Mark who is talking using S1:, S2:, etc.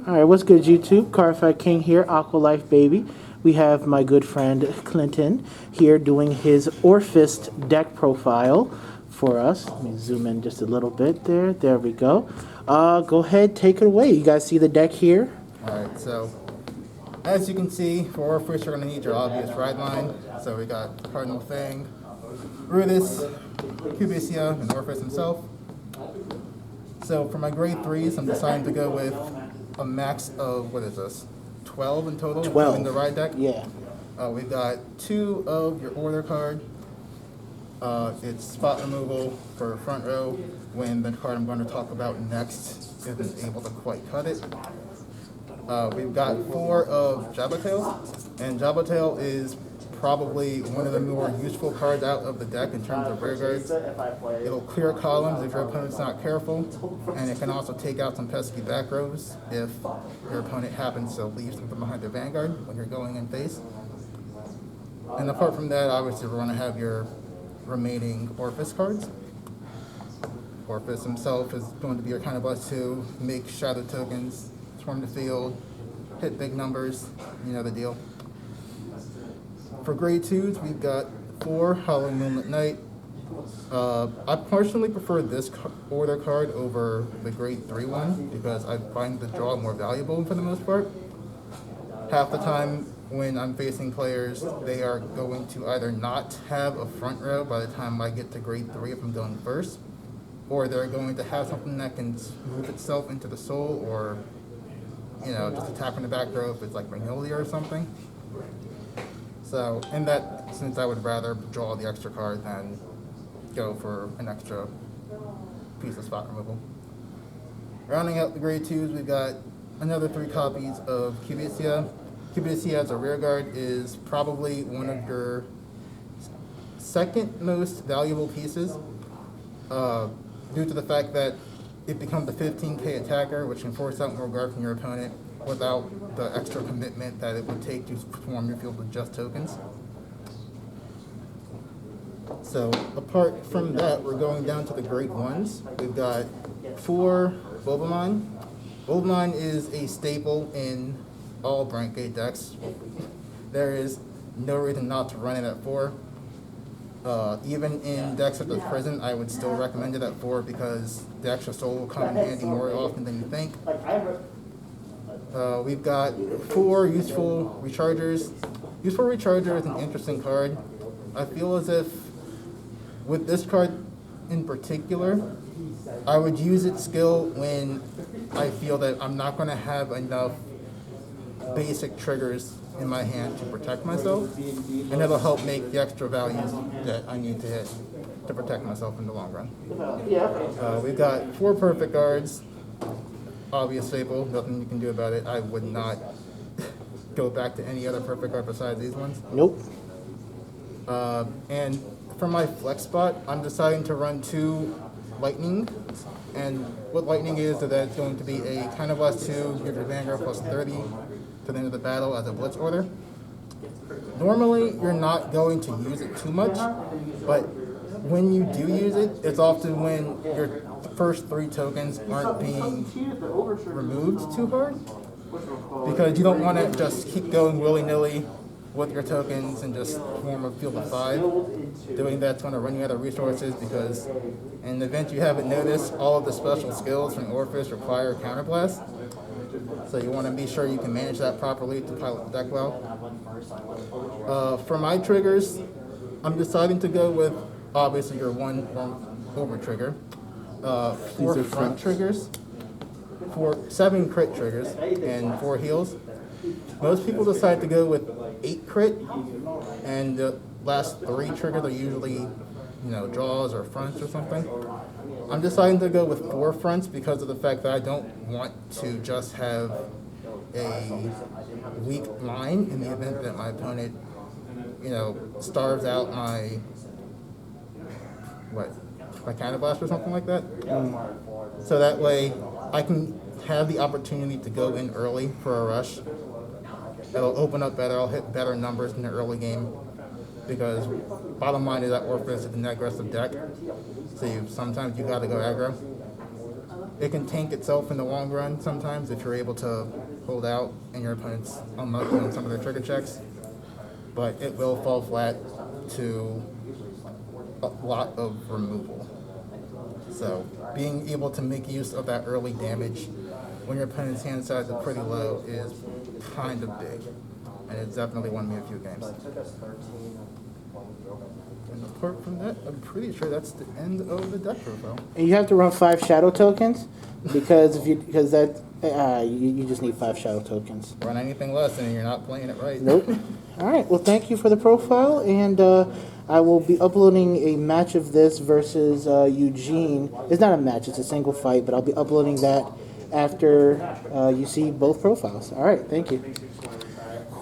S1: All right, what's good, YouTube? Cardfight King here, Aqua Life Baby. We have my good friend Clinton here doing his Orfist deck profile for us. Let me zoom in just a little bit there. There we go. Go ahead, take it away. You guys see the deck here?
S2: Alright, so as you can see, for Orfist, you're going to need your obvious ride line. So we got Cardinal Thing, Rudis, Cubacia, and Orfist himself. So for my grade 3s, I'm deciding to go with a max of, what is this, 12 in total?
S1: 12.
S2: In the ride deck?
S1: Yeah.
S2: We've got 2 of your order card. It's spot removal for front row when the card I'm going to talk about next isn't able to quite cut it. We've got 4 of Jabatail, and Jabatail is probably one of the more useful cards out of the deck in terms of rear guards. It'll clear columns if your opponent's not careful, and it can also take out some pesky back rows if your opponent happens to leave something behind their vanguard when you're going in face. And apart from that, obviously we're going to have your remaining Orfist cards. Orfist himself is going to be your kind of bus to make shadow tokens, swarm the field, hit big numbers, you know the deal. For grade 2s, we've got 4 Howling Moonlit Night. I personally prefer this order card over the grade 3 one because I find the draw more valuable for the most part. Half the time when I'm facing players, they are going to either not have a front row by the time I get to grade 3 if I'm going first, or they're going to have something that can move itself into the soul, or you know, just attack on the back row if it's like Magnolia or something. So in that sense, I would rather draw the extra card than go for an extra piece of spot removal. Rounding out the grade 2s, we've got another 3 copies of Cubacia. Cubacia as a rear guard is probably one of your second most valuable pieces due to the fact that it becomes a 15k attacker, which can force out more guard from your opponent without the extra commitment that it would take to swarm your field with just tokens. So apart from that, we're going down to the grade 1s. We've got 4 Bobomon. Bobomon is a staple in all Brent Gate decks. There is no reason not to run it at 4. Even in decks such as Prison, I would still recommend it at 4 because the extra soul will come in handy more often than you think. We've got 4 Useful Rechargers. Useful Recharger is an interesting card. I feel as if with this card in particular, I would use its skill when I feel that I'm not going to have enough basic triggers in my hand to protect myself, and it'll help make the extra values that I need to hit to protect myself in the long run. We've got 4 perfect guards. Obvious staple, nothing you can do about it. I would not go back to any other perfect guard besides these ones.
S1: Nope.
S2: And for my flex spot, I'm deciding to run 2 lightning. And what lightning is that it's going to be a kind of +2, give your vanguard +30 to the end of the battle as a blitz order. Normally, you're not going to use it too much, but when you do use it, it's often when your first 3 tokens aren't being removed too hard, because you don't want to just keep going willy-nilly with your tokens and just form a field of 5. Doing that's going to run you out of resources because in the event you haven't noticed, all of the special skills from Orfist require counterblast. So you want to be sure you can manage that properly to pilot the deck well. For my triggers, I'm deciding to go with obviously your 1 over trigger, 4 front triggers, 7 crit triggers, and 4 heals. Most people decide to go with 8 crit, and the last 3 triggers are usually, draws or fronts or something. I'm deciding to go with 4 fronts because of the fact that I don't want to just have a weak line in the event that my opponent, starves out my counterblast or something like that. So that way I can have the opportunity to go in early for a rush. It'll open up better, I'll hit better numbers in the early game because bottom line is that Orfist is an aggressive deck, so sometimes you gotta go aggro. It can tank itself in the long run sometimes if you're able to hold out and your opponent's unlucky on some of their trigger checks. But it will fall flat to a lot of removal. So being able to make use of that early damage when your opponent's hand size is pretty low is kind of big. And it's definitely won me a few games. And apart from that, I'm pretty sure that's the end of the deck profile.
S1: And you have to run 5 shadow tokens because you just need 5 shadow tokens.
S2: Run anything less and you're not playing it right.
S1: Nope. All right. Well, thank you for the profile, and I will be uploading a match of this versus Eugene. It's not a match; it's a single fight, but I'll be uploading that after you see both profiles. All right. Thank you.